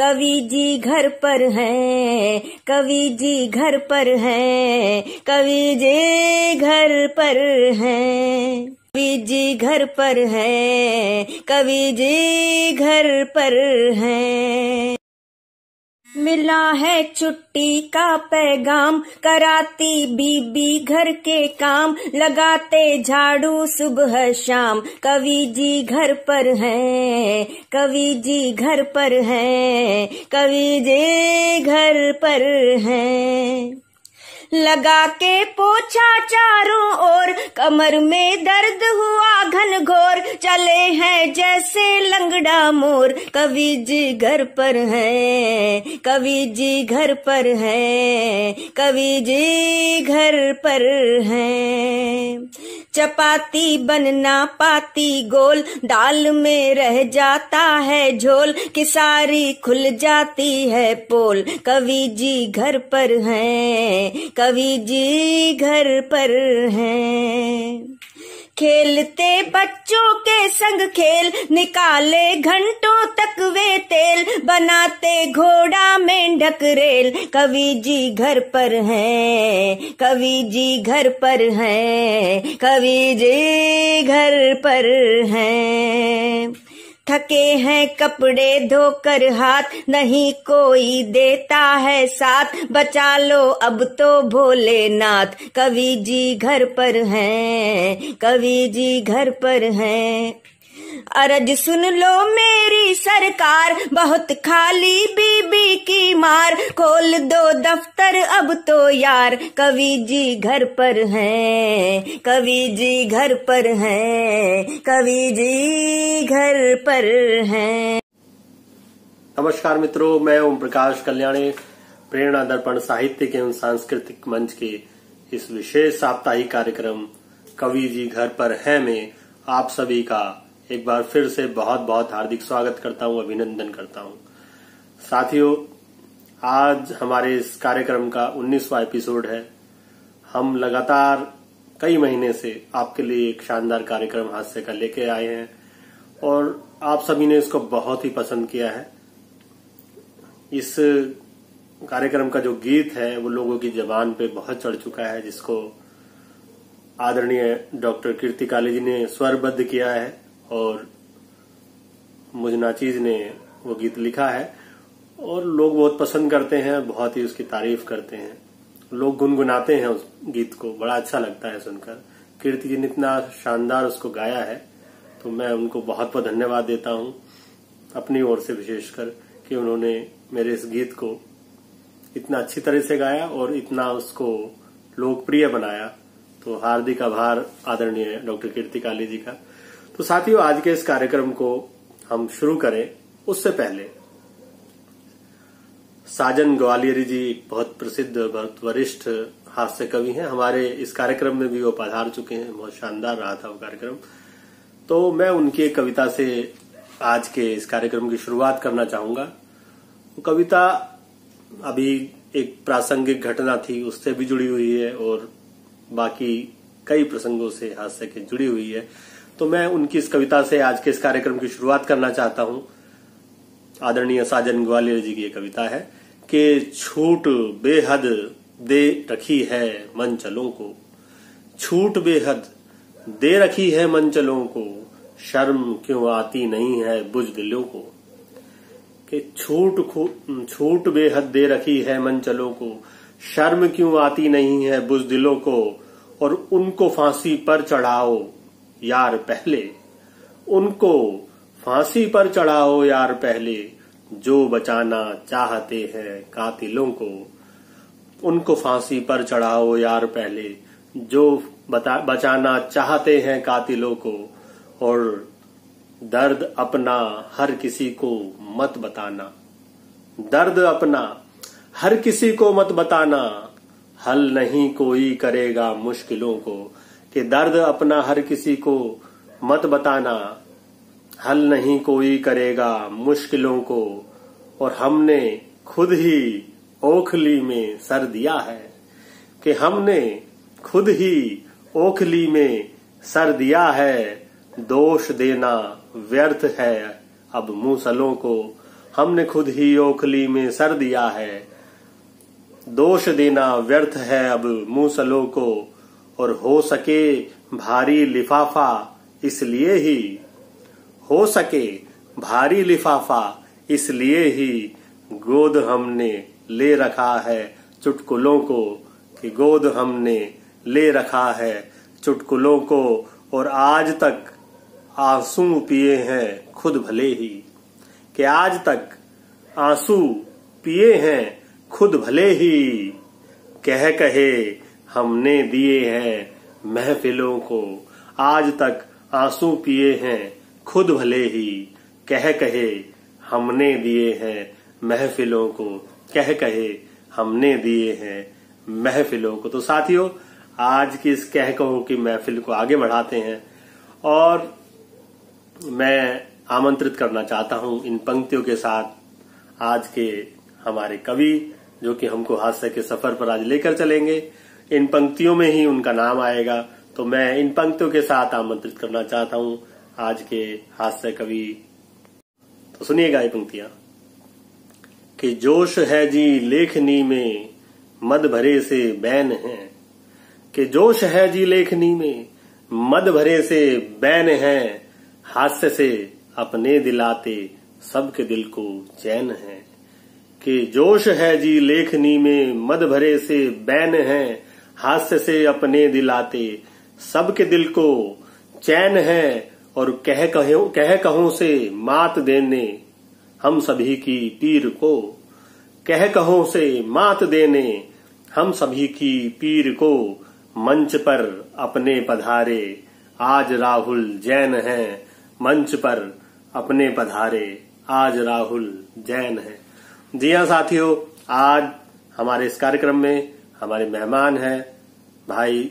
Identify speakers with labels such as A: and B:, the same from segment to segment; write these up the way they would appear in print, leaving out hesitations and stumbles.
A: कवि जी घर पर हैं, कवि जी घर पर हैं, कवि जी घर पर हैं, कवि जी घर पर हैं, कवि जी घर पर हैं। मिला है छुट्टी का पैगाम, कराती बीबी घर के काम, लगाते झाड़ू सुबह शाम, कवि जी घर पर हैं, कवि जी घर पर हैं, कवि जी घर पर हैं। लगा के पोछा चारों ओर, कमर में दर्द हुआ घनघोर, चले हैं जैसे लंगड़ा मोर, कवि जी घर पर हैं, कवि जी घर पर हैं, कवि जी घर पर हैं। चपाती बनना पाती गोल, दाल में रह जाता है झोल, किसारी खुल जाती है पोल, कवि जी घर पर हैं, कवि जी घर पर हैं। खेलते बच्चों के संग खेल, निकाले घंटों तक वे तेल, बनाते घोड़ा मेंढक रेल, कवि जी घर पर हैं, कवि जी घर पर हैं, कवि जी घर पर हैं। थके हैं कपड़े धोकर हाथ, नहीं कोई देता है साथ, बचा लो अब तो भोलेनाथ, कवि जी घर पर हैं, कवि जी घर पर हैं। अरज सुन लो मेरी सरकार, बहुत खाली बीबी की मार, खोल दो दफ्तर अब तो यार, कवि जी घर पर हैं, कवि जी घर पर हैं, कवि जी घर पर हैं।
B: नमस्कार मित्रों, मैं ओम प्रकाश कल्याणी प्रेरणा दर्पण साहित्यिक एवं सांस्कृतिक मंच के इस विशेष साप्ताहिक कार्यक्रम कवि जी घर पर हैं में आप सभी का एक बार फिर से बहुत बहुत हार्दिक स्वागत करता हूं, अभिनंदन करता हूं। साथियों, आज हमारे इस कार्यक्रम का 19वां एपिसोड है। हम लगातार कई महीने से आपके लिए एक शानदार कार्यक्रम हास्य का लेके आए हैं और आप सभी ने इसको बहुत ही पसंद किया है। इस कार्यक्रम का जो गीत है वो लोगों की जबान पे बहुत चढ़ चुका है, जिसको आदरणीय डॉक्टर कीर्ति काली जी ने स्वरबद्ध किया है और मुजनाचीज ने वो गीत लिखा है और लोग बहुत पसंद करते हैं, बहुत ही उसकी तारीफ करते हैं, लोग गुनगुनाते हैं उस गीत को, बड़ा अच्छा लगता है सुनकर। कीर्ति जी ने इतना शानदार उसको गाया है तो मैं उनको बहुत बहुत धन्यवाद देता हूं अपनी ओर से, विशेषकर कि उन्होंने मेरे इस गीत को इतना अच्छी तरह से गाया और इतना उसको लोकप्रिय बनाया। तो हार्दिक आभार आदरणीय डॉक्टर कीर्ति काली जी का। तो साथियों, आज के इस कार्यक्रम को हम शुरू करें उससे पहले साजन ग्वालियरी जी एक बहुत प्रसिद्ध, बहुत वरिष्ठ हास्य कवि हैं। हमारे इस कार्यक्रम में भी वो पधार चुके हैं, बहुत शानदार रहा था वो कार्यक्रम। तो मैं उनकी एक कविता से आज के इस कार्यक्रम की शुरुआत करना चाहूंगा। वो कविता अभी एक प्रासंगिक घटना थी उससे भी जुड़ी हुई है और बाकी कई प्रसंगों से हास्य के जुड़ी हुई है। तो मैं उनकी इस कविता से आज के इस कार्यक्रम की शुरुआत करना चाहता हूं। आदरणीय साजन ग्वालियर जी की ये कविता है कि छूट बेहद दे रखी है मनचलों को, छूट बेहद दे रखी है मनचलों को, शर्म क्यों आती नहीं है बुज़दिलों को। कि छूट बेहद दे रखी है मनचलों को, शर्म क्यों आती नहीं है बुज़दिलों को, और उनको फांसी पर चढ़ाओ यार पहले, उनको फांसी पर चढ़ाओ यार पहले, जो बचाना चाहते हैं कातिलों को, उनको फांसी पर चढ़ाओ यार पहले, जो बचाना चाहते हैं कातिलों को, और दर्द अपना हर किसी को मत बताना, दर्द अपना हर किसी को मत बताना, हल नहीं कोई करेगा मुश्किलों को। कि दर्द अपना हर किसी को मत बताना, हल नहीं कोई करेगा मुश्किलों को, और हमने खुद ही ओखली में सर दिया है। कि हमने खुद ही ओखली में सर दिया है, दोष देना व्यर्थ है अब मूसलों को, हमने खुद ही ओखली में सर दिया है। दोष देना व्यर्थ है अब मूसलों को, और हो सके भारी लिफाफा इसलिए ही, हो सके भारी लिफाफा इसलिए ही गोद हमने ले रखा है चुटकुलों को, कि गोद हमने ले रखा है चुटकुलों को, और आज तक आंसू पिए हैं खुद भले ही, कि आज तक आंसू पिए हैं खुद भले ही, कह कहे हमने दिए हैं महफिलों को, आज तक आंसू पिए हैं खुद भले ही, कह कहे हमने दिए हैं महफिलों को, कह कहे हमने दिए हैं महफिलों को। तो साथियों, आज की इस कह कहो की महफिल को आगे बढ़ाते हैं, और मैं आमंत्रित करना चाहता हूं इन पंक्तियों के साथ आज के हमारे कवि, जो कि हमको हास्य के सफर पर आज लेकर चलेंगे। इन पंक्तियों में ही उनका नाम आएगा, तो मैं इन पंक्तियों के साथ आमंत्रित करना चाहता हूं आज के हास्य कवि। तो सुनिएगा ये पंक्तियां, कि जोश है जी लेखनी में मद भरे से बैन है, कि जोश है जी लेखनी में मद भरे से बैन है, हास्य से अपने दिलाते सबके दिल को चैन है, कि जोश है जी लेखनी में मद भरे से बैन है, हास्य से अपने दिलाते सबके दिल को चैन है, और कह कहों से मात देने हम सभी की पीर को, कह कहों से मात देने हम सभी की पीर को, मंच पर अपने पधारे आज राहुल जैन हैं, मंच पर अपने पधारे आज राहुल जैन हैं। जी हाँ साथियों, आज हमारे इस कार्यक्रम में हमारे मेहमान हैं भाई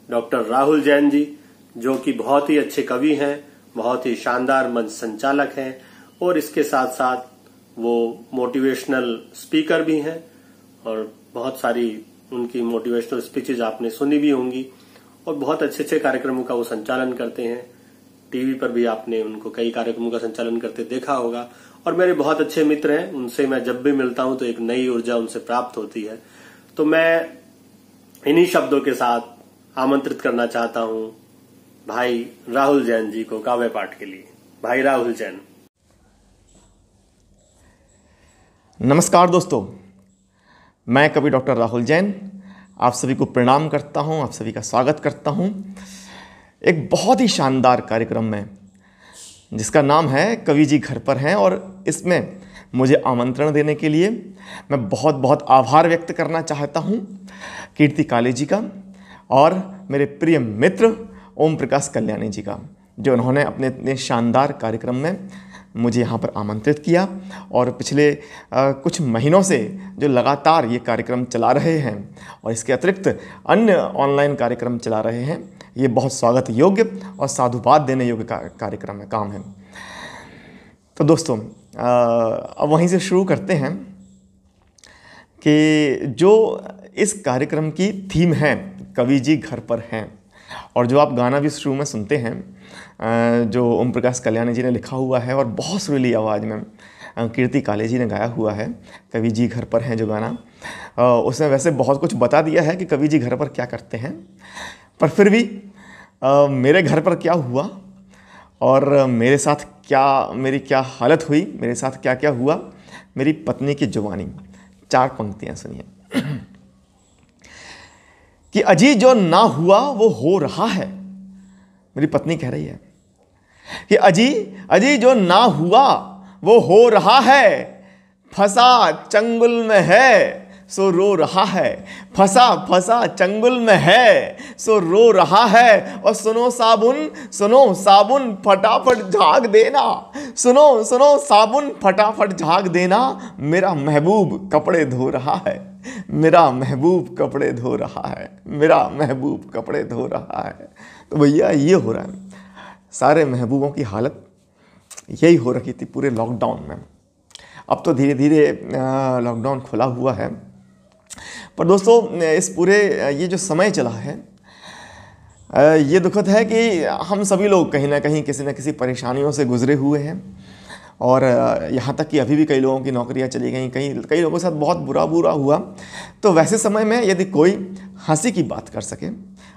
B: डॉक्टर राहुल जैन जी, जो कि बहुत ही अच्छे कवि हैं, बहुत ही शानदार मंच संचालक हैं, और इसके साथ साथ वो मोटिवेशनल स्पीकर भी हैं, और बहुत सारी उनकी मोटिवेशनल स्पीचेज आपने सुनी भी होंगी, और बहुत अच्छे अच्छे कार्यक्रमों का वो संचालन करते हैं। टीवी पर भी आपने उनको कई कार्यक्रमों का संचालन करते देखा होगा, और मेरे बहुत अच्छे मित्र हैं, उनसे मैं जब भी मिलता हूं तो एक नई ऊर्जा उनसे प्राप्त होती है। तो मैं इन्हीं शब्दों के साथ आमंत्रित करना चाहता हूं भाई राहुल जैन जी को काव्य पाठ के लिए। भाई राहुल जैन।
C: नमस्कार दोस्तों, मैं कवि डॉक्टर राहुल जैन आप सभी को प्रणाम करता हूं, आप सभी का स्वागत करता हूं एक बहुत ही शानदार कार्यक्रम में, जिसका नाम है कवि जी घर पर हैं। और इसमें मुझे आमंत्रण देने के लिए मैं बहुत बहुत आभार व्यक्त करना चाहता हूं कीर्ति काले जी का और मेरे प्रिय मित्र ओम प्रकाश कल्याणी जी का, जो उन्होंने अपने इतने शानदार कार्यक्रम में मुझे यहाँ पर आमंत्रित किया, और पिछले कुछ महीनों से जो लगातार ये कार्यक्रम चला रहे हैं और इसके अतिरिक्त अन्य ऑनलाइन कार्यक्रम चला रहे हैं, ये बहुत स्वागत योग्य और साधुवाद देने योग्य कार्यक्रम है, काम है। तो दोस्तों, अब वहीं से शुरू करते हैं कि जो इस कार्यक्रम की थीम है कवि जी घर पर हैं, और जो आप गाना भी शुरू में सुनते हैं जो ओम प्रकाश कल्याणी जी ने लिखा हुआ है और बहुत सुरीली आवाज़ में कीर्ति काले जी ने गाया हुआ है, कवि जी घर पर हैं जो गाना, उसने वैसे बहुत कुछ बता दिया है कि कवि जी घर पर क्या करते हैं, पर फिर भी मेरे घर पर क्या हुआ और मेरे साथ मेरी क्या हालत हुई, मेरे साथ क्या क्या हुआ, मेरी पत्नी की जुबानी। 4 पंक्तियाँ सुनिए कि अजी जो ना हुआ वो हो रहा है। मेरी पत्नी कह रही है कि अजी जो ना हुआ वो हो रहा है, फंसा चंगुल में है सो रो रहा है, फंसा चंगुल में है सो रो रहा है। और सुनो साबुन फटाफट झाग देना, सुनो साबुन फटाफट झाग देना, मेरा महबूब कपड़े धो रहा है, मेरा महबूब कपड़े धो रहा है, मेरा महबूब कपड़े धो रहा है। तो भैया ये हो रहा है, सारे महबूबों की हालत यही हो रखी थी पूरे लॉकडाउन में। अब तो धीरे धीरे लॉकडाउन खुला हुआ है, पर दोस्तों इस पूरे ये जो समय चला है ये दुखद है कि हम सभी लोग कहीं ना कहीं किसी न किसी परेशानियों से गुजरे हुए हैं। और यहाँ तक कि अभी भी कई लोगों की नौकरियाँ चली गई, कई लोगों के साथ बहुत बुरा हुआ। तो वैसे समय में यदि कोई हंसी की बात कर सके,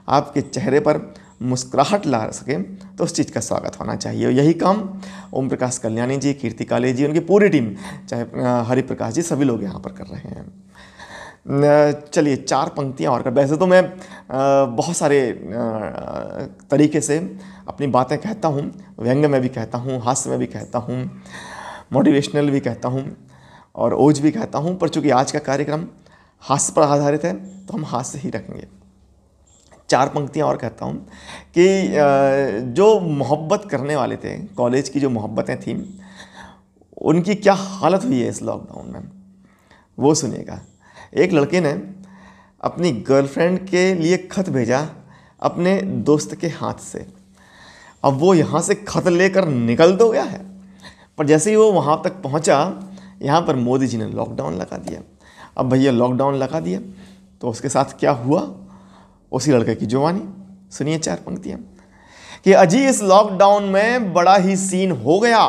C: आपके चेहरे पर मुस्कुराहट ला सके, तो उस चीज़ का स्वागत होना चाहिए। और यही काम ओम प्रकाश कल्याणी जी, कीर्ति काले जी, उनकी पूरी टीम, चाहे हरि प्रकाश जी, सभी लोग यहाँ पर कर रहे हैं। चलिए 4 पंक्तियाँ और कर। वैसे तो मैं बहुत सारे तरीके से अपनी बातें कहता हूँ, व्यंग्य में भी कहता हूँ, हास्य में भी कहता हूँ, मोटिवेशनल भी कहता हूँ और ओज भी कहता हूँ, पर चूँकि आज का कार्यक्रम हास्य पर आधारित है तो हम हास्य ही रखेंगे। 4 पंक्तियाँ और कहता हूँ कि जो मोहब्बत करने वाले थे, कॉलेज की जो मोहब्बतें थीं, उनकी क्या हालत हुई है इस लॉकडाउन में, वो सुनिएगा। एक लड़के ने अपनी गर्लफ्रेंड के लिए खत भेजा अपने दोस्त के हाथ से। अब वो यहाँ से खत लेकर निकल तो गया है, पर जैसे ही वो वहाँ तक पहुँचा, यहाँ पर मोदी जी ने लॉकडाउन लगा दिया। अब भैया लॉकडाउन लगा दिया तो उसके साथ क्या हुआ, उसी लड़के की जवानी। सुनिए 4 पंक्तियाँ कि अजी इस लॉकडाउन में बड़ा ही सीन हो गया,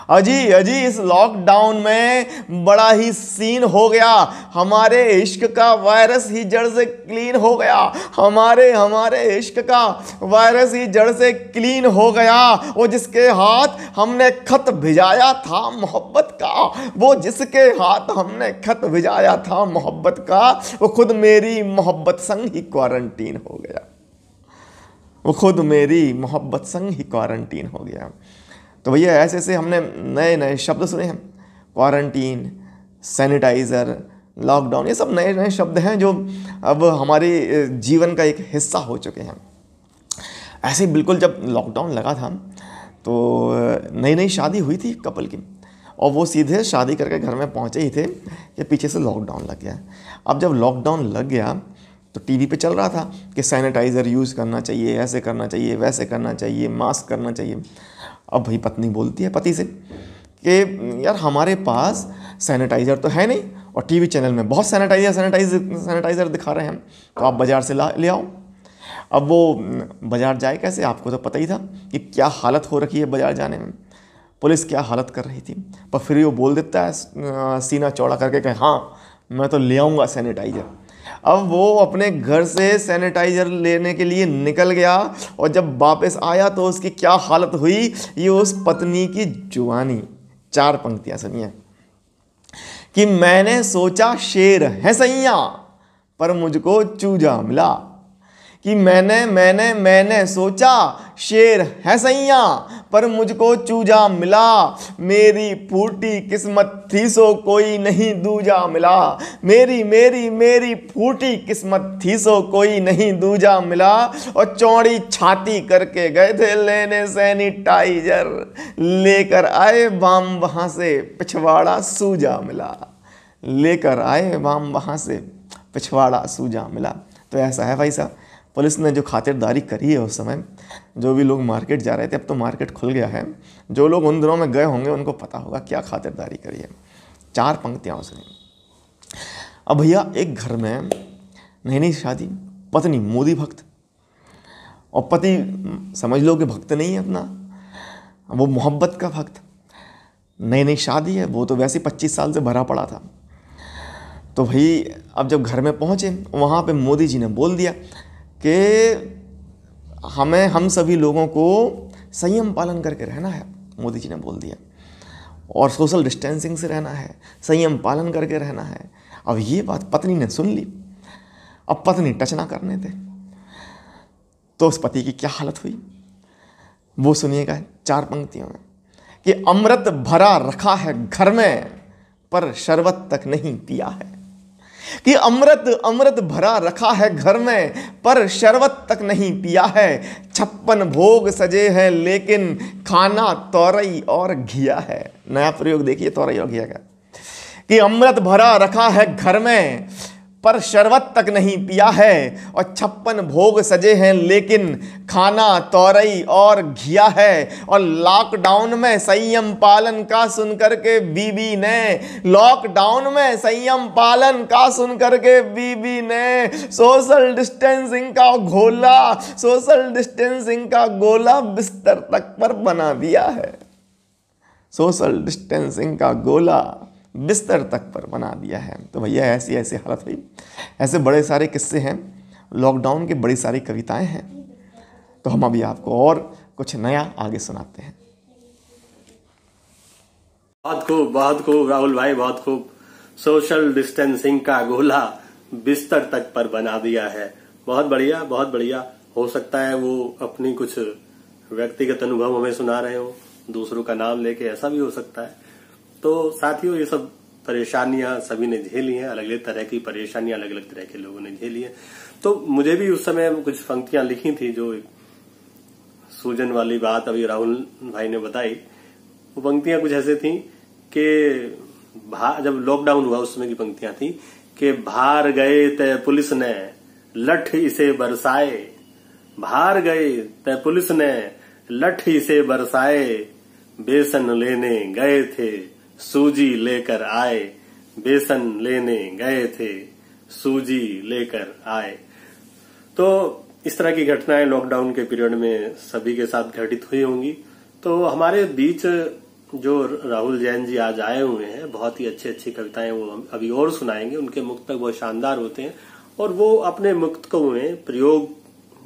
C: अजी इस लॉकडाउन में बड़ा ही सीन हो गया, हमारे इश्क का वायरस ही जड़ से क्लीन हो गया, हमारे इश्क का वायरस ही जड़ से क्लीन हो गया। वो जिसके हाथ हमने खत भिजाया था मोहब्बत का, वो जिसके हाथ हमने खत भिजाया था मोहब्बत का, वो खुद मेरी मोहब्बत संग ही क्वारंटीन हो गया, वो खुद मेरी मोहब्बत संग ही क्वारंटीन हो गया। तो भैया ऐसे ऐसे हमने नए नए शब्द सुने हैं, क्वारंटीन, सैनिटाइज़र, लॉकडाउन, ये सब नए नए शब्द हैं जो अब हमारे जीवन का एक हिस्सा हो चुके हैं। ऐसे बिल्कुल जब लॉकडाउन लगा था तो नई नई शादी हुई थी कपल की, और वो सीधे शादी करके घर में पहुँचे ही थे कि पीछे से लॉकडाउन लग गया। अब जब लॉकडाउन लग गया तो टीवी पे चल रहा था कि सैनिटाइज़र यूज़ करना चाहिए, ऐसे करना चाहिए, वैसे करना चाहिए, मास्क करना चाहिए। अब भाई पत्नी बोलती है पति से कि यार हमारे पास सैनिटाइज़र तो है नहीं, और टीवी चैनल में बहुत सैनिटाइज़र दिखा रहे हैं, तो आप बाज़ार से ले आओ। अब वो बाज़ार जाए कैसे, आपको तो पता ही था कि क्या हालत हो रखी है बाज़ार जाने में, पुलिस क्या हालत कर रही थी। पर फिर वो बोल देता है सीना चौड़ा करके कि हाँ मैं तो ले आऊँगा सैनिटाइज़र। अब वो अपने घर से सैनिटाइज़र लेने के लिए निकल गया, और जब वापस आया तो उसकी क्या हालत हुई, ये उस पत्नी की जुबानी। 4 पंक्तियाँ सुनिए कि मैंने सोचा शेर है सैया पर मुझको चूजा मिला, कि मैंने सोचा शेर है सैया पर मुझको चूजा मिला, मेरी फूटी किस्मत थी सो कोई नहीं दूजा मिला, मेरी फूटी किस्मत थी सो कोई नहीं दूजा मिला। और चौड़ी छाती करके गए थे लेने सैनिटाइजर, लेकर आए बाम वहाँ से पिछवाड़ा सूजा मिला, लेकर आए बाम वहाँ से पिछवाड़ा सूजा मिला। तो ऐसा है भाई साहब, पुलिस ने जो खातिरदारी करी है उस समय, जो भी लोग मार्केट जा रहे थे, अब तो मार्केट खुल गया है, जो लोग उन दिनों में गए होंगे उनको पता होगा क्या खातिरदारी करी है। 4 पंक्तियाँ उसने। अब भैया एक घर में नई नई शादी, पत्नी मोदी भक्त और पति समझ लो कि भक्त नहीं है अपना, वो मोहब्बत का भक्त। नई नई शादी है, वो तो वैसे 25 साल से भरा पड़ा था। तो भाई अब जब घर में पहुँचे, वहाँ पे मोदी जी ने बोल दिया कि हम सभी लोगों को संयम पालन करके रहना है, मोदी जी ने बोल दिया, और सोशल डिस्टेंसिंग से रहना है, संयम पालन करके रहना है। अब ये बात पत्नी ने सुन ली। अब पत्नी टच ना करने दे तो उस पति की क्या हालत हुई, वो सुनिएगा 4 पंक्तियों में कि अमृत भरा रखा है घर में पर शरबत तक नहीं पिया है, कि अमृत भरा रखा है घर में पर शरबत तक नहीं पिया है, 56 भोग सजे हैं लेकिन खाना तोरई और घिया है। नया प्रयोग देखिए तोरई और घिया का, कि अमृत भरा रखा है घर में पर शरबत तक नहीं पिया है, और 56 भोग सजे हैं लेकिन खाना तोरई और घिया है। और लॉकडाउन में संयम पालन का सुनकर के बीबी ने, लॉकडाउन में संयम पालन का सुनकर के बीबी ने सोशल डिस्टेंसिंग का गोला बिस्तर तक पर बना दिया है। सोशल डिस्टेंसिंग का गोला बिस्तर तक पर बना दिया है। तो भैया ऐसी ऐसी हालत हुई। ऐसे बड़े सारे किस्से हैं, लॉकडाउन की बड़ी सारी कविताएं हैं। तो हम अभी आपको और कुछ नया आगे सुनाते हैं।
B: बहुत खूब राहुल भाई, बहुत खूब। सोशल डिस्टेंसिंग का गोला बिस्तर तक पर बना दिया है। बहुत बढ़िया, बहुत बढ़िया। हो सकता है वो अपनी कुछ व्यक्तिगत अनुभव हमें सुना रहे हो, दूसरों का नाम लेके, ऐसा भी हो सकता है। तो साथियों, ये सब परेशानियां सभी ने झेली हैं, अलग अलग तरह की परेशानियां अलग अलग तरह के लोगों ने झेली है। तो मुझे भी उस समय कुछ पंक्तियां लिखी थी, जो सूजन वाली बात अभी राहुल भाई ने बताई। वो पंक्तियां कुछ ऐसे थी कि जब लॉकडाउन हुआ उस समय की पंक्तियां थी कि भार गए तय पुलिस ने लठ इसे बरसाए, भार गए तय पुलिस ने लठ इसे बरसाए, बेसन लेने गए थे सूजी लेकर आए, बेसन लेने गए थे सूजी लेकर आए। तो इस तरह की घटनाएं लॉकडाउन के पीरियड में सभी के साथ घटित हुई होंगी। तो हमारे बीच जो राहुल जैन जी आज आए हुए हैं, बहुत ही अच्छी अच्छी कविताएं वो अभी और सुनाएंगे। उनके मुक्तक बहुत शानदार होते हैं और वो अपने मुक्तकों में प्रयोग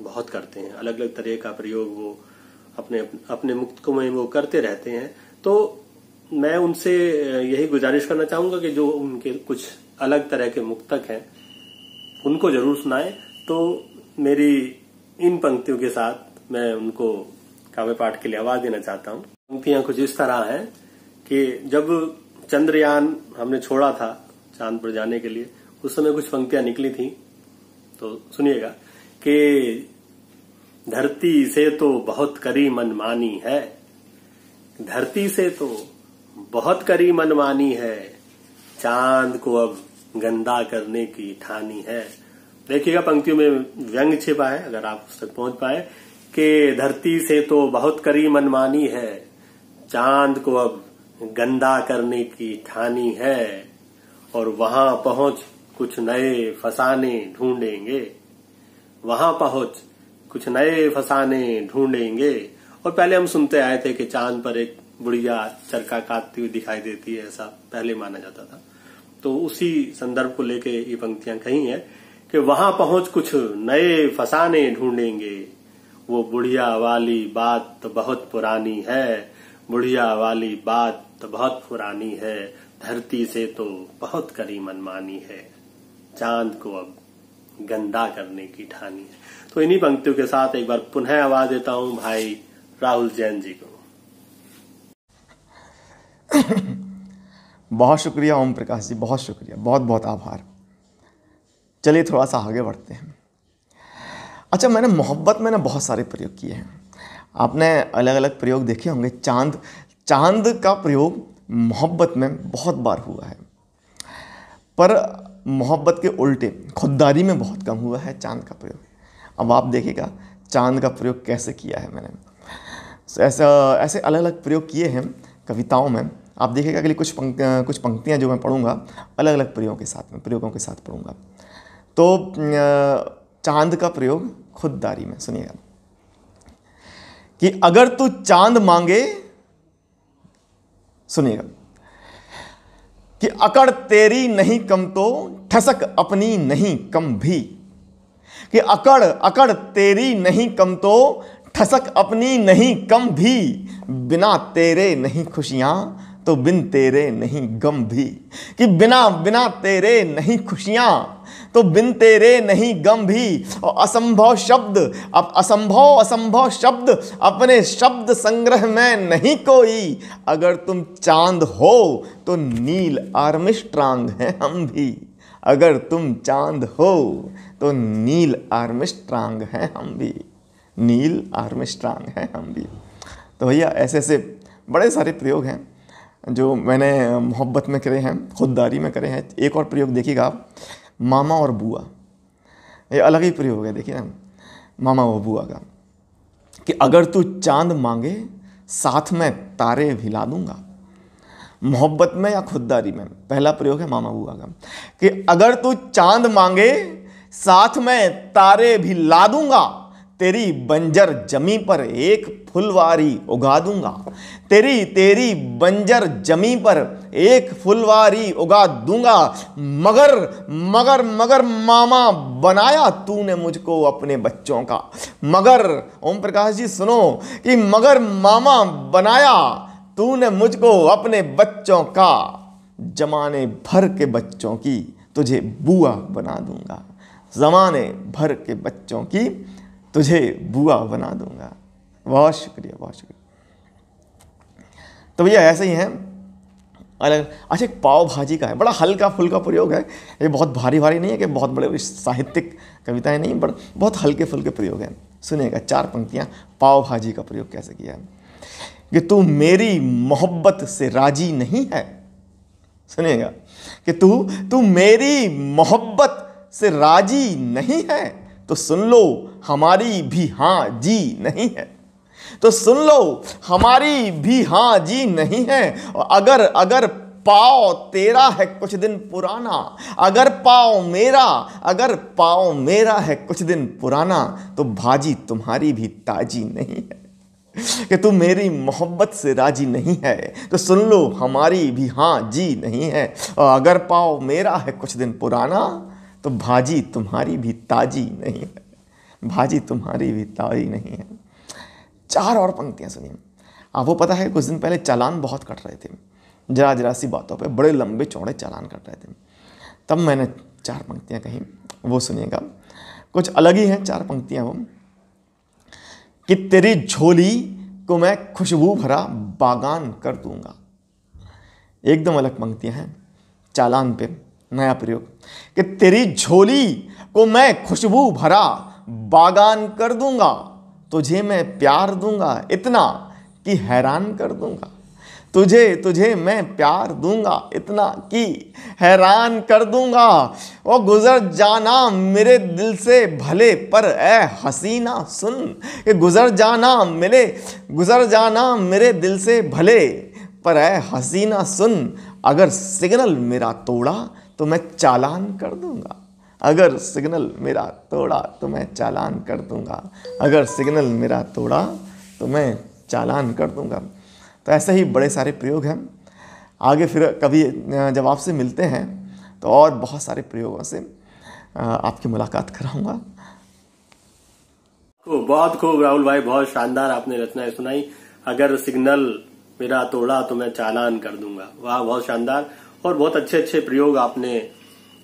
B: बहुत करते हैं, अलग अलग तरह का प्रयोग वो अपने मुक्तकों में वो करते रहते हैं। तो मैं उनसे यही गुजारिश करना चाहूंगा कि जो उनके कुछ अलग तरह के मुक्तक हैं उनको जरूर सुनाएं। तो मेरी इन पंक्तियों के साथ मैं उनको काव्य पाठ के लिए आवाज देना चाहता हूं। पंक्तियां कुछ इस तरह हैं कि जब चंद्रयान हमने छोड़ा था चांद पर जाने के लिए, उस समय कुछ पंक्तियां निकली थी, तो सुनिएगा कि धरती से तो बहुत करी मनमानी है, धरती से तो बहुत करी मनमानी है, चांद को अब गंदा करने की ठानी है। देखिएगा पंक्तियों में व्यंग छिपा है, अगर आप उस तक पहुंच पाए कि धरती से तो बहुत करी मनमानी है, चांद को अब गंदा करने की ठानी है, और वहां पहुंच कुछ नए फसाने ढूंढेंगे, वहां पहुंच कुछ नए फसाने ढूंढेंगे। और पहले हम सुनते आए थे कि चांद पर एक बुढ़िया चरखा काटती हुई दिखाई देती है, ऐसा पहले माना जाता था। तो उसी संदर्भ को लेके ये पंक्तियां कही हैं कि वहां पहुंच कुछ नए फसाने ढूंढेंगे, वो बुढ़िया वाली बात तो बहुत पुरानी है, बुढ़िया वाली बात तो बहुत पुरानी है, धरती से तो बहुत करी मनमानी है, चांद को अब गंदा करने की ठानी है। तो इन्हीं पंक्तियों के साथ एक बार पुनः आवाज देता हूं भाई राहुल जैन जी को।
C: बहुत शुक्रिया ओम प्रकाश जी, बहुत शुक्रिया, बहुत बहुत आभार। चलिए थोड़ा सा आगे बढ़ते हैं। अच्छा, मैंने मोहब्बत में ना बहुत सारे प्रयोग किए हैं। आपने अलग अलग प्रयोग देखे होंगे। चांद का प्रयोग मोहब्बत में बहुत बार हुआ है, पर मोहब्बत के उल्टे खुददारी में बहुत कम हुआ है चांद का प्रयोग। अब आप देखिएगा चांद का प्रयोग कैसे किया है मैंने। ऐसे अलग अलग प्रयोग किए हैं कविताओं में। आप देखिएगा कि कुछ पंक्तियां जो मैं पढ़ूंगा अलग अलग प्रयोगों के साथ पढ़ूंगा। तो चांद का प्रयोग खुददारी में सुनिएगा कि अगर तू चांद मांगे, सुनिएगा कि अकड़ तेरी नहीं कम तो ठसक अपनी नहीं कम भी, कि अकड़ तेरी नहीं कम तो ठसक अपनी नहीं कम भी, बिना तेरे नहीं खुशियां तो बिन तेरे नहीं गम भी, कि बिना तेरे नहीं खुशियां तो बिन तेरे नहीं गम भी। और असंभव शब्द अपने शब्द संग्रह में नहीं कोई, अगर तुम चांद हो तो नील आर्मस्ट्रांग हैं हम भी, अगर तुम चांद हो तो नील आर्मस्ट्रांग हैं हम भी, नील आर्मस्ट्रांग हैं हम भी। तो भैया ऐसे ऐसे बड़े सारे प्रयोग हैं जो मैंने मोहब्बत में करे हैं, खुददारी में करे हैं। एक और प्रयोग देखिएगा आप, मामा और बुआ, ये अलग ही प्रयोग है। देखिए ना, मामा और बुआ का, कि अगर तू चांद मांगे साथ में तारे भी ला दूंगा। मोहब्बत में या खुददारी में पहला प्रयोग है मामा बुआ का, कि अगर तू चांद मांगे साथ में तारे भी ला दूंगा, तेरी बंजर जमी पर एक फुलवारी उगा दूंगा। तेरी बंजर जमी पर एक फुलवारी उगा दूंगा। मगर मगर मगर मामा बनाया तूने मुझको अपने बच्चों का। मगर ओम प्रकाश जी सुनो कि मगर मामा बनाया तूने मुझको अपने बच्चों का। जमाने भर के बच्चों की तुझे बुआ बना दूंगा। जमाने भर के बच्चों की तुझे बुआ बना दूंगा। बहुत शुक्रिया, बहुत शुक्रिया। तो भैया ऐसे ही है अलग। अच्छा, एक पाव भाजी का है, बड़ा हल्का फुल्का प्रयोग है ये, बहुत भारी भारी नहीं है कि बहुत बड़े साहित्यिक कविताएं नहीं, बट बहुत हल्के फुल्के प्रयोग हैं। सुनिएगा 4 पंक्तियां पाव भाजी का प्रयोग कैसे किया है कि तू मेरी मोहब्बत से राजी नहीं है। सुनिएगा कि तू मेरी मोहब्बत से राजी नहीं है तो सुन लो हमारी भी हाँ जी नहीं है। तो सुन लो हमारी भी हाँ जी नहीं है। और अगर पाँव तेरा है कुछ दिन पुराना, अगर पाँव मेरा है कुछ दिन पुराना तो भाजी तुम्हारी भी ताजी नहीं है। कि तू मेरी मोहब्बत से राजी नहीं है तो सुन लो हमारी भी हाँ जी नहीं है। और अगर पाँव मेरा है कुछ दिन पुराना तो भाजी तुम्हारी भी ताजी नहीं है। भाजी तुम्हारी भी ताजी नहीं है। 4 और पंक्तियां सुनिए। आपको पता है कुछ दिन पहले चालान बहुत कट रहे थे, जरा सी बातों पे बड़े लंबे चौड़े चालान कट रहे थे। तब मैंने 4 पंक्तियां कही, वो सुनिएगा। कुछ अलग ही हैं 4 पंक्तियां वो कि तेरी झोली को मैं खुशबू भरा बागान कर दूंगा। एकदम अलग पंक्तियां हैं, चालान पे नया प्रयोग कि तेरी झोली को मैं खुशबू भरा बागान कर दूंगा। तुझे मैं प्यार दूंगा इतना कि हैरान कर दूंगा। तुझे मैं प्यार दूंगा इतना कि हैरान कर दूंगा। ओ गुजर जाना मेरे दिल से भले पर ए हसीना सुन। कि गुजर जाना मेरे दिल से भले पर ए हसीना सुन। अगर सिग्नल मेरा तोड़ा तो मैं चालान कर दूंगा। अगर सिग्नल मेरा तोड़ा तो मैं चालान कर दूंगा। अगर सिग्नल मेरा तोड़ा तो मैं चालान कर दूंगा। तो ऐसे ही बड़े सारे प्रयोग हैं। आगे फिर कभी जब आपसे मिलते हैं तो और बहुत सारे प्रयोगों से आपकी मुलाकात कराऊंगा।
B: बहुत खूब राहुल भाई, बहुत शानदार आपने रचनाएं सुनाई। अगर सिग्नल मेरा तोड़ा तो मैं चालान कर दूंगा। वाह, बहुत शानदार। और बहुत अच्छे अच्छे प्रयोग आपने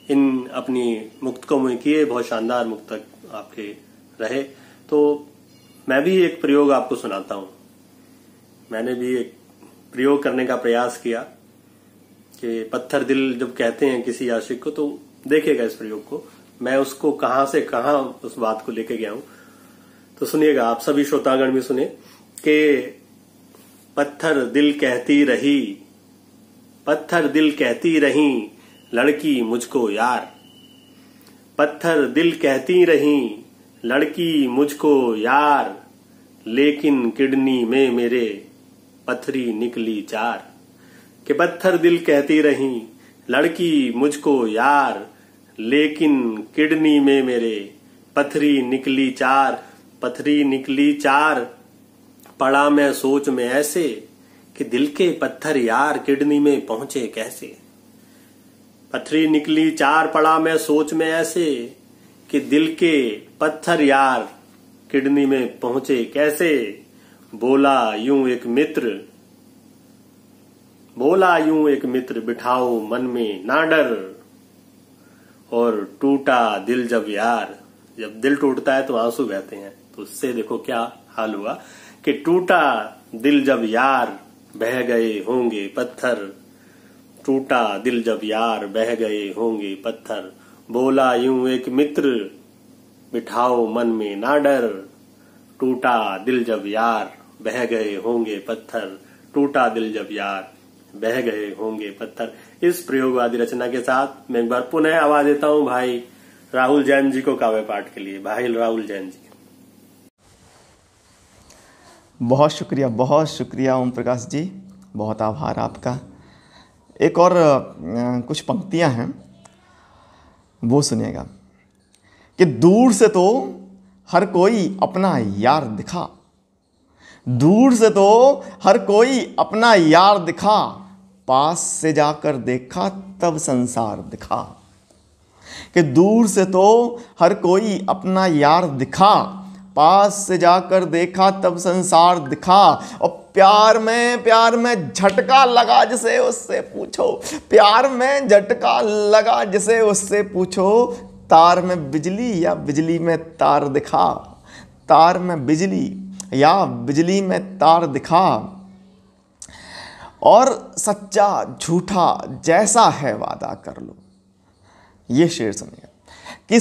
B: इन अपनी मुक्तकों में किए। बहुत शानदार मुक्तक आपके रहे। तो मैं भी एक प्रयोग आपको सुनाता हूं। मैंने भी एक प्रयोग करने का प्रयास किया कि पत्थर दिल जब कहते हैं किसी आशिक को, तो देखिएगा इस प्रयोग को मैं उसको कहां से कहां उस बात को लेके गया हूं। तो सुनिएगा, आप सभी श्रोतागण भी सुने कि पत्थर दिल कहती रही लड़की मुझको यार। पत्थर दिल कहती रही लड़की मुझको यार, लेकिन किडनी में मेरे पथरी निकली 4। कि पत्थर दिल कहती रही लड़की मुझको यार, लेकिन किडनी में मेरे पथरी निकली 4। पथरी निकली 4 पड़ा मैं सोच में ऐसे कि दिल के पत्थर यार किडनी में पहुंचे कैसे। पथरी निकली 4 पड़ा मैं सोच में ऐसे कि दिल के पत्थर यार किडनी में पहुंचे कैसे। बोला यूं एक मित्र बिठाओ मन में ना डर। और टूटा दिल जब यार, जब दिल टूटता है तो आंसू बहते हैं, तो उससे देखो क्या हाल हुआ कि टूटा दिल जब यार बह गए होंगे पत्थर। टूटा दिल जब यार बह गए होंगे पत्थर। बोला यूं एक मित्र बिठाओ मन में ना डर। टूटा दिल जब यार बह गए होंगे पत्थर। टूटा दिल जब यार बह गए होंगे पत्थर। इस प्रयोगवादी रचना के साथ मैं एक बार पुनः आवाज देता हूं भाई राहुल जैन जी को काव्य पाठ के लिए। भाई राहुल जैन जी।
C: बहुत शुक्रिया ओम प्रकाश जी, बहुत आभार आपका। एक और कुछ पंक्तियां हैं, वो सुनिएगा कि दूर से तो हर कोई अपना यार दिखा, दूर से तो हर कोई अपना यार दिखा, पास से जाकर देखा तब संसार दिखा। कि दूर से तो हर कोई अपना यार दिखा, पास से जाकर देखा तब संसार दिखा। और प्यार में झटका लगा जिसे उससे पूछो, प्यार में झटका लगा जिसे उससे पूछो, तार में बिजली या बिजली में तार दिखा, तार में बिजली या बिजली में तार दिखा। और सच्चा झूठा जैसा है वादा कर लो, ये शेर सुनिए कि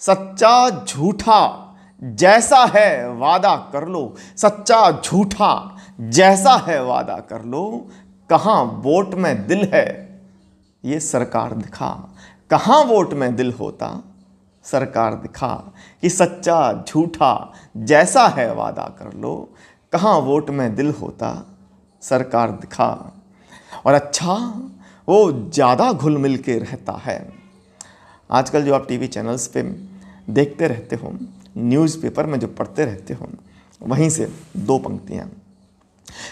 C: सच्चा झूठा जैसा है वादा कर लो, सच्चा झूठा जैसा है वादा कर लो, कहाँ वोट में दिल है ये सरकार दिखा, कहाँ वोट में दिल होता सरकार दिखा। कि सच्चा झूठा जैसा है वादा कर लो, कहाँ वोट में दिल होता सरकार दिखा। और अच्छा वो ज़्यादा घुल मिल के रहता है। आजकल जो आप टीवी चैनल्स पे देखते रहते हो, न्यूज़पेपर में जो पढ़ते रहते हो, वहीं से दो पंक्तियाँ।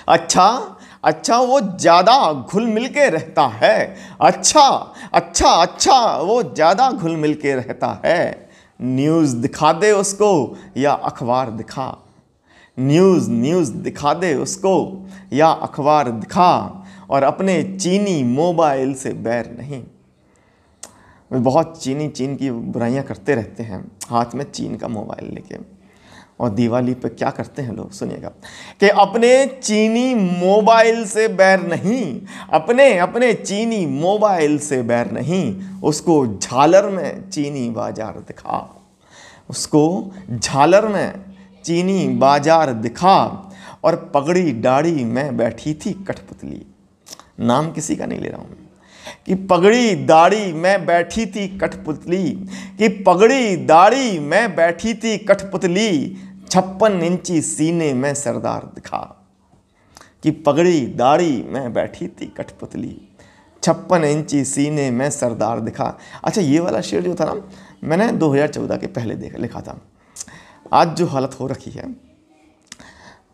C: अच्छा वो ज़्यादा घुल मिल के रहता है, अच्छा वो ज़्यादा घुल मिल के रहता है। न्यूज़ दिखा दे उसको या अखबार दिखा, न्यूज़ दिखा दे उसको या अखबार दिखा। और अपने चीनी मोबाइल से बैर नहीं, बहुत चीन की बुराइयां करते रहते हैं, हाथ में चीन का मोबाइल लेके। और दिवाली पे क्या करते हैं लोग, सुनिएगा कि अपने चीनी मोबाइल से बैर नहीं, अपने चीनी मोबाइल से बैर नहीं, उसको झालर में चीनी बाजार दिखा, उसको झालर में चीनी बाजार दिखा। और पगड़ी दाढ़ी में बैठी थी कठपुतली, नाम किसी का नहीं ले रहा हूँ, कि पगड़ी दाढ़ी में बैठी थी कठपुतली, कि पगड़ी दाढ़ी में बैठी थी कठपुतली, 56 इंची सीने में सरदार दिखा। कि पगड़ी दाढ़ी में बैठी थी कठपुतली, 56 इंची सीने में सरदार दिखा। अच्छा, ये वाला शेर जो था ना, मैंने 2014 के पहले लिखा था। आज जो हालत हो रखी है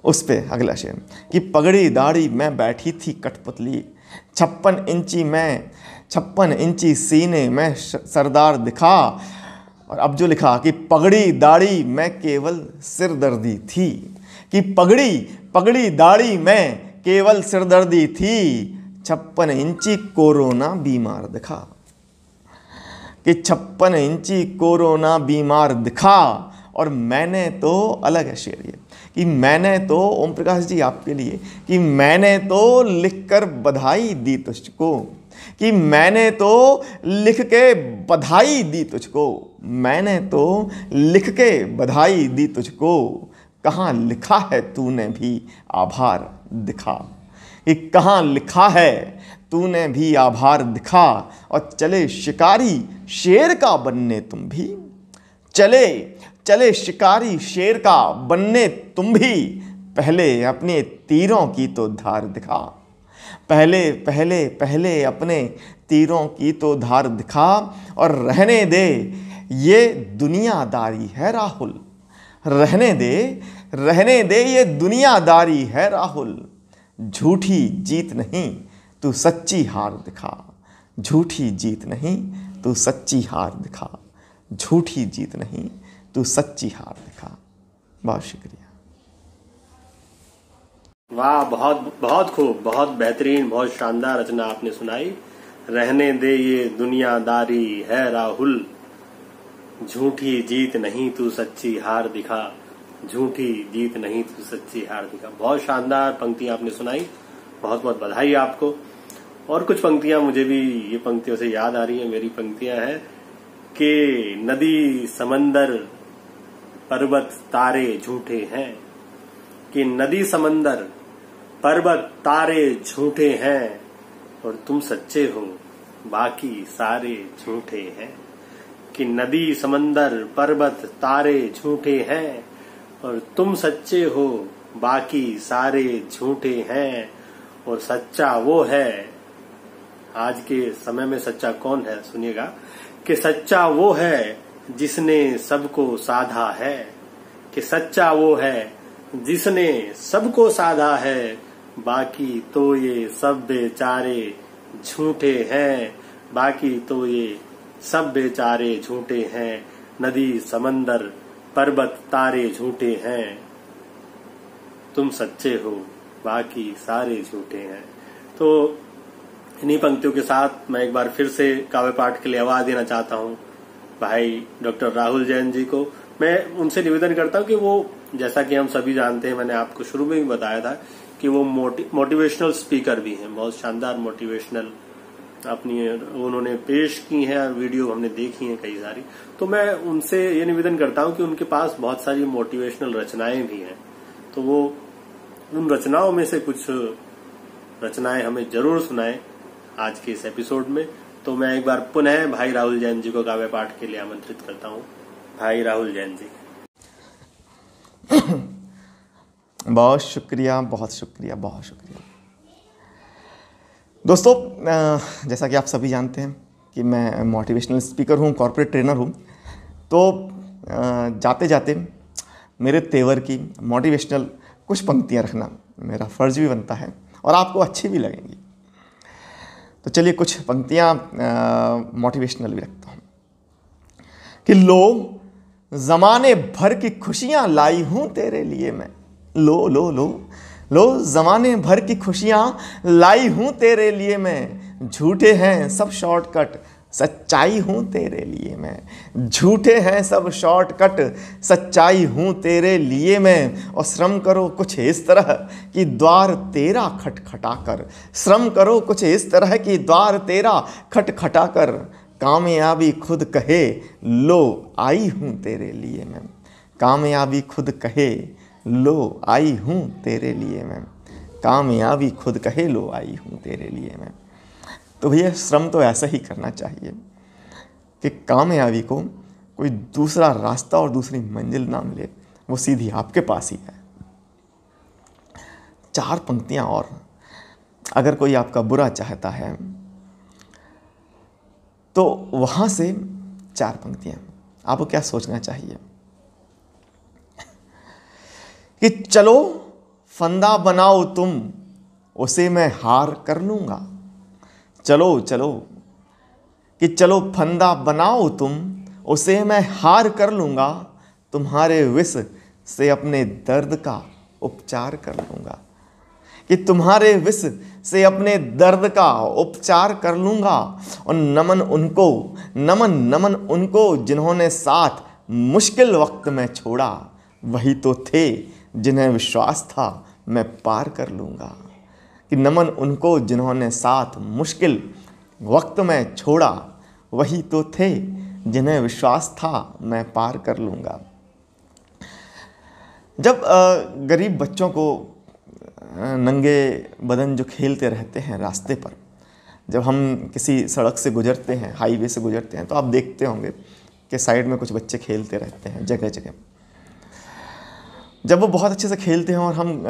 C: उस पे अगला शेर कि पगड़ी दाढ़ी में बैठी थी कठपुतली, 56 इंची सीने में सरदार दिखा। और अब जो लिखा कि पगड़ी दाढ़ी में केवल सिरदर्दी थी, कि पगड़ी दाढ़ी में केवल सिरदर्दी थी, 56 इंची कोरोना बीमार दिखा, कि 56 इंची कोरोना बीमार दिखा। और मैंने तो अलग है शेर ये कि मैंने तो, ओम प्रकाश जी आपके लिए, कि मैंने तो लिखकर बधाई दी तुझको, कि मैंने तो लिख के बधाई दी तुझको, मैंने तो लिख के बधाई दी तुझको, कहाँ लिखा है तूने भी आभार दिखा, कि कहाँ लिखा है तूने भी आभार दिखा। और चले शिकारी शेर का बनने तुम भी, चले शिकारी शेर का बनने तुम भी, पहले अपने तीरों की तो धार दिखा, पहले अपने तीरों की तो धार दिखा। और रहने दे ये दुनियादारी है राहुल, रहने दे ये दुनियादारी है राहुल, झूठी जीत नहीं तू सच्ची हार दिखा, झूठी जीत नहीं तू सच्ची हार दिखा, झूठी जीत नहीं तू सच्ची हार दिखा। बहुत शुक्रिया।
B: वाह, बहुत खूब, बहुत बेहतरीन, बहुत शानदार रचना आपने सुनाई। रहने दे ये दुनियादारी है राहुल, झूठी जीत नहीं तू सच्ची हार दिखा, झूठी जीत नहीं तू सच्ची हार दिखा। बहुत शानदार पंक्तियां आपने सुनाई, बहुत बहुत बधाई आपको। और कुछ पंक्तियां मुझे भी ये पंक्तियों से याद आ रही हैं। मेरी पंक्तियां हैं कि नदी समंदर पर्वत तारे झूठे हैं, कि नदी समंदर पर्वत तारे झूठे हैं, और तुम सच्चे हो बाकी सारे झूठे हैं। कि नदी समंदर पर्वत तारे झूठे हैं, और तुम सच्चे हो बाकी सारे झूठे हैं। और सच्चा वो है, आज के समय में सच्चा कौन है, सुनिएगा, कि सच्चा वो है जिसने सबको साधा है, कि सच्चा वो है जिसने सबको साधा है, बाकी तो ये सब बेचारे झूठे हैं, बाकी तो ये सब बेचारे झूठे हैं, नदी समंदर पर्वत तारे झूठे हैं, तुम सच्चे हो बाकी सारे झूठे हैं। तो इन्हीं पंक्तियों के साथ मैं एक बार फिर से काव्य पाठ के लिए आवाज देना चाहता हूँ भाई डॉक्टर राहुल जैन जी को। मैं उनसे निवेदन करता हूँ कि वो, जैसा कि हम सभी जानते हैं, मैंने आपको शुरू में भी बताया था कि वो मोटिवेशनल स्पीकर भी हैं, बहुत शानदार मोटिवेशनल अपनी उन्होंने पेश की हैं, वीडियो हमने देखी हैं कई सारी। तो मैं उनसे ये निवेदन करता हूँ कि उनके पास बहुत सारी मोटिवेशनल रचनाएं भी हैं, तो वो उन रचनाओं में से कुछ रचनाएं हमें जरूर सुनाएं आज के इस एपिसोड में। तो मैं एक बार पुनः भाई राहुल जैन जी को काव्य पाठ के लिए आमंत्रित करता हूँ। भाई राहुल जैन जी।
C: बहुत शुक्रिया, बहुत शुक्रिया, बहुत शुक्रिया। दोस्तों, जैसा कि आप सभी जानते हैं कि मैं मोटिवेशनल स्पीकर हूँ, कॉर्पोरेट ट्रेनर हूँ। तो जाते जाते मेरे तेवर की मोटिवेशनल कुछ पंक्तियाँ रखना मेरा फ़र्ज़ भी बनता है और आपको अच्छी भी लगेंगी। तो चलिए कुछ पंक्तियाँ मोटिवेशनल भी रखता हूँ कि लो ज़माने भर की खुशियाँ लाई हूँ तेरे लिए मैं, लो लो लो लो ज़माने भर की खुशियाँ लाई हूँ तेरे लिए मैं, झूठे हैं सब शॉर्टकट सच्चाई हूँ तेरे लिए मैं, झूठे हैं सब शॉर्टकट सच्चाई हूँ तेरे लिए मैं। और श्रम करो कुछ इस तरह कि द्वार तेरा खटखटाकर, श्रम करो कुछ इस तरह कि द्वार तेरा खटखटाकर, कामयाबी खुद कहे लो आई हूँ तेरे लिए मैं, कामयाबी खुद कहे लो आई हूँ तेरे लिए मैं, कामयाबी खुद कहे लो आई हूँ तेरे लिए मैं। तो भैया श्रम तो ऐसा ही करना चाहिए कि कामयाबी को कोई दूसरा रास्ता और दूसरी मंजिल ना मिले, वो सीधी आपके पास ही है। 4 पंक्तियाँ और, अगर कोई आपका बुरा चाहता है तो वहाँ से 4 पंक्तियाँ आपको क्या सोचना चाहिए कि चलो फंदा बनाओ तुम, उसे मैं हार कर लूँगा, चलो चलो कि चलो फंदा बनाओ तुम, उसे मैं हार कर लूँगा, तुम्हारे विष से अपने दर्द का उपचार कर लूँगा, कि तुम्हारे विष से अपने दर्द का उपचार कर लूँगा। और नमन नमन उनको जिन्होंने साथ मुश्किल वक्त में छोड़ा, वही तो थे जिन्हें विश्वास था मैं पार कर लूँगा, कि नमन उनको जिन्होंने साथ मुश्किल वक्त में छोड़ा, वही तो थे जिन्हें विश्वास था मैं पार कर लूँगा। जब गरीब बच्चों को नंगे बदन जो खेलते रहते हैं रास्ते पर, जब हम किसी सड़क से गुजरते हैं, हाईवे से गुजरते हैं, तो आप देखते होंगे कि साइड में कुछ बच्चे खेलते रहते हैं जगह जगह। जब वो बहुत अच्छे से खेलते हैं और हम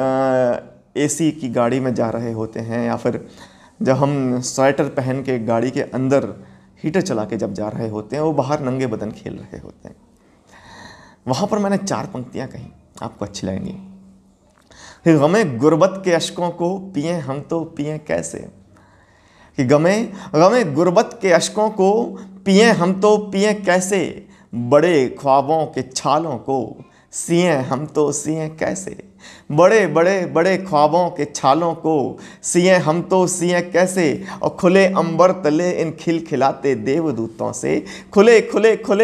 C: एसी की गाड़ी में जा रहे होते हैं, या फिर जब हम स्वेटर पहन के गाड़ी के अंदर हीटर चला के जब जा रहे होते हैं, वो बाहर नंगे बदन खेल रहे होते हैं। वहाँ पर मैंने 4 पंक्तियाँ कही, आपको अच्छी लगेंगी। गमे गुर्बत के अश्कों को पिए हम तो पिए कैसे, कि गमे गुर्बत के अश्कों को पिए हम तो पिए कैसे, बड़े ख्वाबों के छालों को सिए हम तो सिए कैसे, बड़े ख्वाबों के छालों को सिए हम तो सिए कैसे। और खुले अंबर तले इन खिलखिलाते देवदूतों से, खुले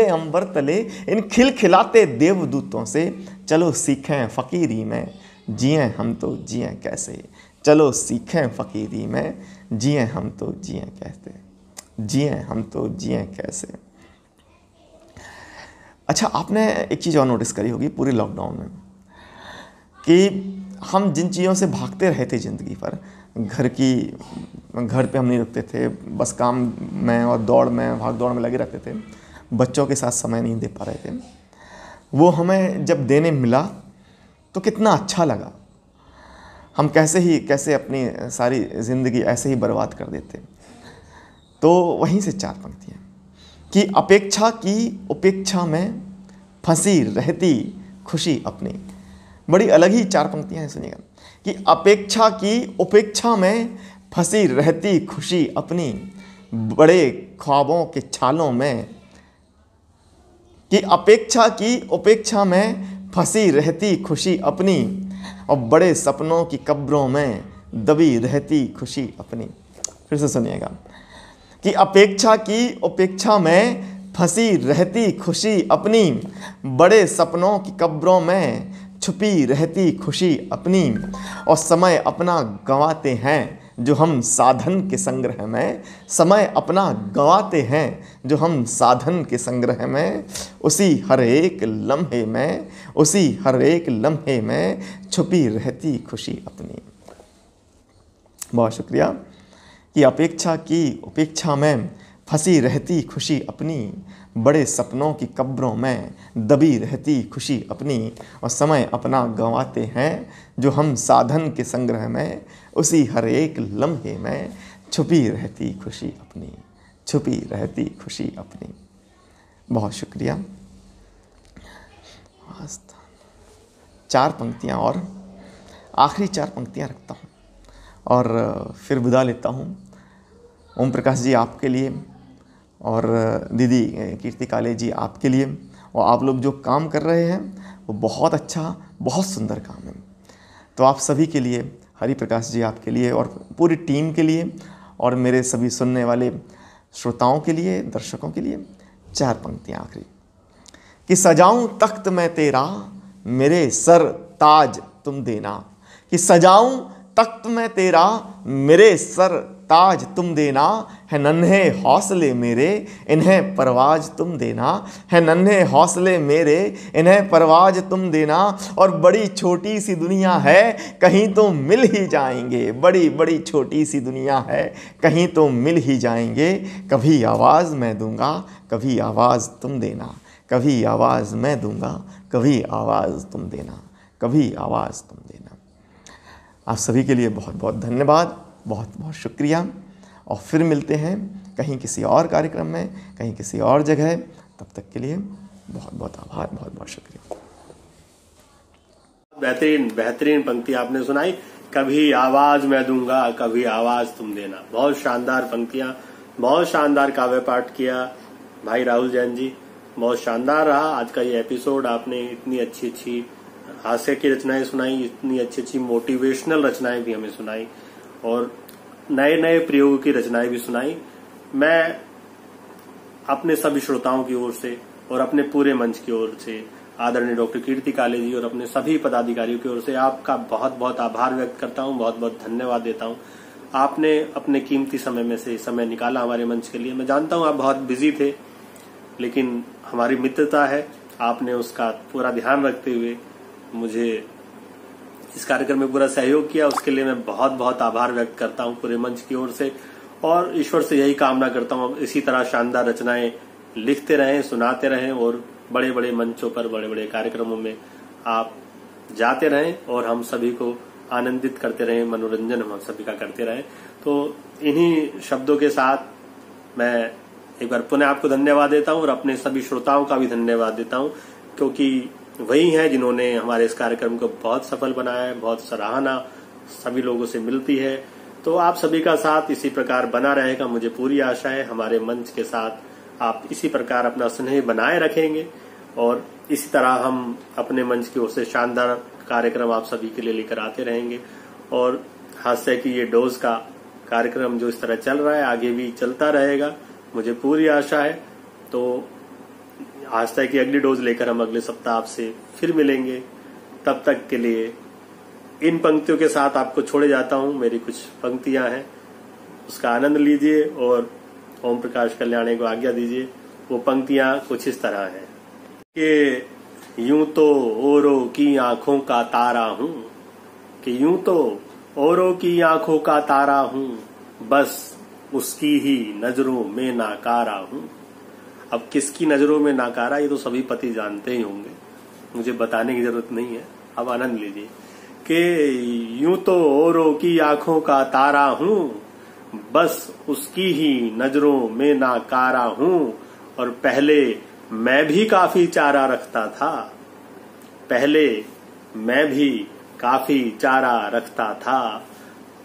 C: अंबर तले इन खिलखिलाते देवदूतों से, चलो सीखें फ़कीरी में जिए हम तो जिए कैसे, चलो सीखें फ़कीरी में जिए हम तो जिए कैसे, जिए हम तो जिए कैसे। अच्छा, आपने एक चीज़ और नोटिस करी होगी पूरे लॉकडाउन में कि हम जिन चीज़ों से भागते रहे थे ज़िंदगी पर, घर पे हम नहीं रुकते थे, बस काम में और भाग दौड़ में लगे रहते थे, बच्चों के साथ समय नहीं दे पा रहे थे, वो हमें जब देने मिला तो कितना अच्छा लगा। हम कैसे अपनी सारी ज़िंदगी ऐसे ही बर्बाद कर देते। तो वहीं से 4 पंक्तियाँ कि अपेक्षा की उपेक्षा में फंसी रहती खुशी अपनी। बड़ी अलग ही 4 पंक्तियां हैं, सुनिएगा। कि अपेक्षा की उपेक्षा में फंसी रहती खुशी अपनी, बड़े ख्वाबों के छालों में। कि अपेक्षा की उपेक्षा में फंसी रहती खुशी अपनी, और बड़े सपनों की कब्रों में दबी रहती खुशी अपनी। फिर से सुनिएगा। कि अपेक्षा की उपेक्षा में फंसी रहती खुशी अपनी, बड़े सपनों की कब्रों में छुपी रहती खुशी अपनी, और समय अपना गंवाते हैं जो हम साधन के संग्रह में। समय अपना गंवाते हैं जो हम साधन के संग्रह में, उसी हर एक लम्हे में, उसी हर एक लम्हे में छुपी रहती खुशी अपनी। बहुत शुक्रिया। कि अपेक्षा की उपेक्षा में फंसी रहती खुशी अपनी, बड़े सपनों की कब्रों में दबी रहती खुशी अपनी, और समय अपना गंवाते हैं जो हम साधन के संग्रह में, उसी हर एक लम्हे में छुपी रहती खुशी अपनी, छुपी रहती खुशी अपनी। बहुत शुक्रिया। 4 पंक्तियाँ और आखिरी 4 पंक्तियाँ रखता हूँ और फिर विदा लेता हूँ। ओम प्रकाश जी आपके लिए, और दीदी कीर्ति काले जी आपके लिए, और आप लोग जो काम कर रहे हैं वो बहुत अच्छा, बहुत सुंदर काम है। तो आप सभी के लिए, हरि प्रकाश जी आपके लिए, और पूरी टीम के लिए, और मेरे सभी सुनने वाले श्रोताओं के लिए, दर्शकों के लिए 4 पंक्तियाँ आखिरी। कि सजाऊं तख्त में तेरा, मेरे सर ताज तुम देना। कि सजाऊं तख्त में तेरा, मेरे सर ताज तुम देना। है नन्हे हौसले मेरे, इन्हें परवाज तुम देना। है नन्हे हौसले मेरे, इन्हें परवाज तुम देना। और बड़ी छोटी सी दुनिया है, कहीं तो मिल ही जाएंगे। बड़ी बड़ी छोटी सी दुनिया है, कहीं तो मिल ही जाएंगे। कभी आवाज़ मैं दूंगा, कभी आवाज़ तुम देना। कभी आवाज़ मैं दूंगा, कभी आवाज़ तुम देना। कभी आवाज़ तुम देना। आप सभी के लिए बहुत बहुत धन्यवाद, बहुत बहुत शुक्रिया। और फिर मिलते हैं कहीं किसी और कार्यक्रम में, कहीं किसी और जगह। तब तक के लिए बहुत बहुत आभार, बहुत बहुत शुक्रिया।
B: बेहतरीन बेहतरीन पंक्ति आपने सुनाई। कभी आवाज मैं दूंगा, कभी आवाज तुम देना। बहुत शानदार पंक्तियां, बहुत शानदार काव्य पाठ किया भाई राहुल जैन जी। बहुत शानदार रहा आज का ये एपिसोड। आपने इतनी अच्छी अच्छी हास्य की रचनाएं सुनाई, इतनी अच्छी अच्छी मोटिवेशनल रचनाएं भी हमें सुनाई, और नए नए प्रयोगों की रचनाएं भी सुनाई। मैं अपने सभी श्रोताओं की ओर से और अपने पूरे मंच की ओर से, आदरणीय डॉक्टर कीर्ति काले जी और अपने सभी पदाधिकारियों की ओर से आपका बहुत बहुत आभार व्यक्त करता हूं, बहुत बहुत धन्यवाद देता हूं। आपने अपने कीमती समय में से समय निकाला हमारे मंच के लिए। मैं जानता हूं आप बहुत बिजी थे, लेकिन हमारी मित्रता है, आपने उसका पूरा ध्यान रखते हुए मुझे इस कार्यक्रम में पूरा सहयोग किया। उसके लिए मैं बहुत बहुत आभार व्यक्त करता हूं पूरे मंच की ओर से, और ईश्वर से यही कामना करता हूं इसी तरह शानदार रचनाएं लिखते रहें, सुनाते रहें, और बड़े बड़े मंचों पर, बड़े बड़े कार्यक्रमों में आप जाते रहें और हम सभी को आनंदित करते रहें, मनोरंजन हम सभी का करते रहें। तो इन्हीं शब्दों के साथ मैं एक बार पुनः आपको धन्यवाद देता हूं और अपने सभी श्रोताओं का भी धन्यवाद देता हूं, क्योंकि वही हैं जिन्होंने हमारे इस कार्यक्रम को बहुत सफल बनाया है। बहुत सराहना सभी लोगों से मिलती है। तो आप सभी का साथ इसी प्रकार बना रहेगा, मुझे पूरी आशा है। हमारे मंच के साथ आप इसी प्रकार अपना स्नेह बनाए रखेंगे, और इसी तरह हम अपने मंच की ओर से शानदार कार्यक्रम आप सभी के लिए लेकर आते रहेंगे। और हास्य की ये डोज का कार्यक्रम जो इस तरह चल रहा है आगे भी चलता रहेगा, मुझे पूरी आशा है। तो हास्य की अगली डोज लेकर हम अगले सप्ताह आपसे फिर मिलेंगे। तब तक के लिए इन पंक्तियों के साथ आपको छोड़े जाता हूं। मेरी कुछ पंक्तियां हैं, उसका आनंद लीजिए और ओम प्रकाश कल्याणी को आज्ञा दीजिए। वो पंक्तियां कुछ इस तरह हैं कि यूं तो औरों की आंखों का तारा हूं, कि यूं तो औरों की आंखों का तारा हूं, बस उसकी ही नजरों में नाकारा हूं। अब किसकी नजरों में नाकारा, ये तो सभी पति जानते ही होंगे, मुझे बताने की जरूरत नहीं है। अब आनंद लीजिए कि यूं तो औरों की आंखों का तारा हूं, बस उसकी ही नजरों में नाकारा हूं, और पहले मैं भी काफी चारा रखता था, पहले मैं भी काफी चारा रखता था,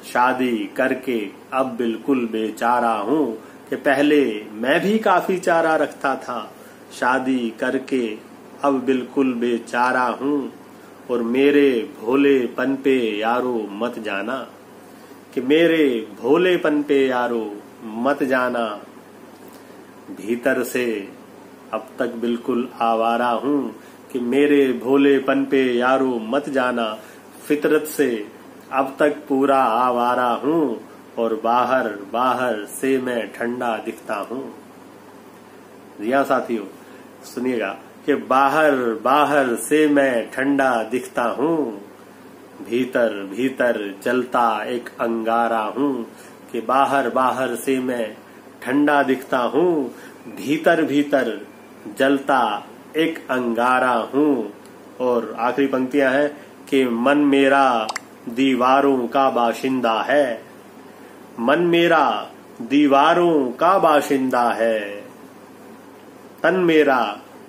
B: शादी करके अब बिल्कुल बेचारा हूँ। कि पहले मैं भी काफी चारा रखता था, शादी करके अब बिल्कुल बेचारा हूँ। और मेरे भोलेपन पे यारो मत जाना, कि मेरे भोलेपन पे यारो मत जाना, भीतर से अब तक बिल्कुल आवारा हूँ। कि मेरे भोलेपन पे यारो मत जाना, फितरत से अब तक पूरा आवारा हूँ। और बाहर बाहर से मैं ठंडा दिखता हूँ। जी हाँ साथियों, सुनिएगा कि बाहर बाहर से मैं ठंडा दिखता हूँ, भीतर भीतर जलता एक अंगारा हूँ। कि बाहर बाहर से मैं ठंडा दिखता हूँ, भीतर भीतर जलता एक अंगारा हूँ। और आखिरी पंक्तियां हैं कि मन मेरा दीवारों का बाशिंदा है, मन मेरा दीवारों का बाशिंदा है, तन मेरा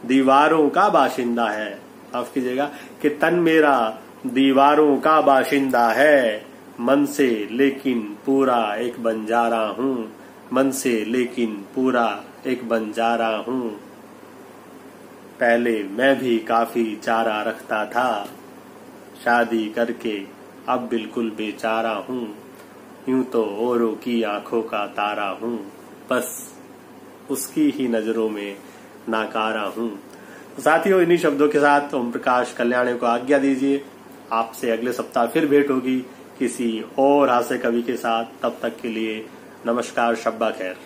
B: दीवारों का बाशिंदा है। माफ कीजिएगा कि तन मेरा दीवारों का बाशिंदा है, मन से लेकिन पूरा एक बंजारा हूँ, मन से लेकिन पूरा एक बंजारा हूँ। पहले मैं भी काफी चारा रखता था, शादी करके अब बिल्कुल बेचारा हूँ। यूं तो औरों की आंखों का तारा हूँ, बस उसकी ही नजरों में नाकारा हूँ। तो साथियों, इन्हीं शब्दों के साथ ओम प्रकाश कल्याणी को आज्ञा दीजिए। आपसे अगले सप्ताह फिर भेंट होगी किसी और हास्य कवि के साथ। तब तक के लिए नमस्कार, शब्बा खैर।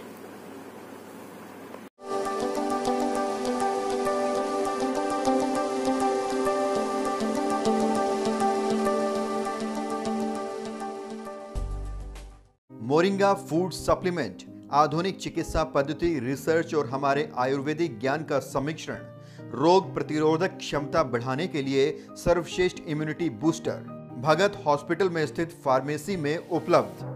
D: मोरिंगा फूड सप्लीमेंट आधुनिक चिकित्सा पद्धति, रिसर्च और हमारे आयुर्वेदिक ज्ञान का सम्मिश्रण, रोग प्रतिरोधक क्षमता बढ़ाने के लिए सर्वश्रेष्ठ इम्यूनिटी बूस्टर। भगत हॉस्पिटल में स्थित फार्मेसी में उपलब्ध।